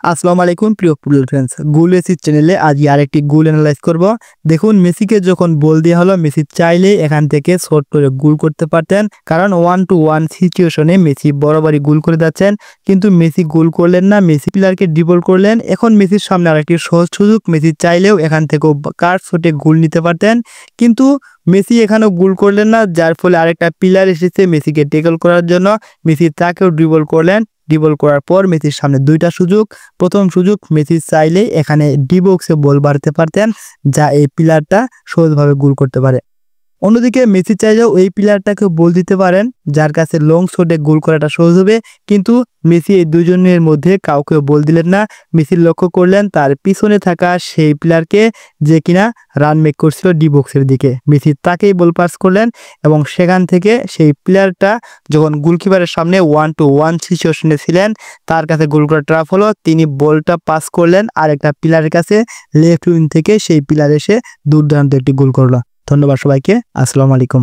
আসসালামু আলাইকুম প্রিয় ফুটবল ফ্রেন্ডস, গোল এসি চ্যানেলে আজ আরেকটি গোল অ্যানালাইজ করব। দেখুন, মেসিকে যখন বল দেওয়া হলো, মেসি চাইলেই এখান থেকে শর্ট করে গোল করতে পারতেন, কারণ 1-to-1 সিচুয়েশনে মেসি বরাবরই গোল করে যাচ্ছেন। কিন্তু মেসি গোল করলেন না, মেসি প্লেয়ারকে ড্রিবল করলেন। এখন মেসির সামনে আরেকটি সহজ সুযোগ, মেসি চাইলেও এখান থেকেও কার্ড শটে গোল নিতে পারতেন, কিন্তু মেসি এখানেও গোল করলেন না, যার ফলে আরেকটা প্লেয়ার এসেছে মেসিকে ট্যাকল করার জন্য। মেসি তাকেও ড্রিবল করলেন। ড্রিবল করার পর মেসির সামনে দুইটা সুযোগ। প্রথম সুযোগ, মেসি চাইলে এখানে ডি বক্সে বল বাড়তে পারতেন, যা এই প্লেয়ারটা সহজভাবে গোল করতে পারে। অন্যদিকে মেসি চাইলেও এই প্লেয়ারটাকে বল দিতে পারেন, যার কাছে লং শটে গোল করাটা সহজ হবে, কিন্তু মেসি এই দুজনের মধ্যে কাউকে বল দিলেন না। মেসি লক্ষ্য করলেন তার পিছনে থাকা সেই প্লেয়ারকে, যে কিনা রান মেক করছিল ডি বক্সের দিকে। মেসি তাকেই বল পাস করলেন এবং সেখান থেকে সেই প্লেয়ারটা যখন গোলকিপারের সামনে 1-to-1 সিচুয়েশনে ছিলেন, তার কাছে গোল করা ট্রাপ হলো। তিনি বলটা পাস করলেন আরেকটা প্লেয়ারের কাছে, লেফট উইং থেকে সেই প্লেয়ার এসে দুর্দান্ত একটি গোল করলো। ধন্যবাদ সবাইকে। আসসালামু আলাইকুম।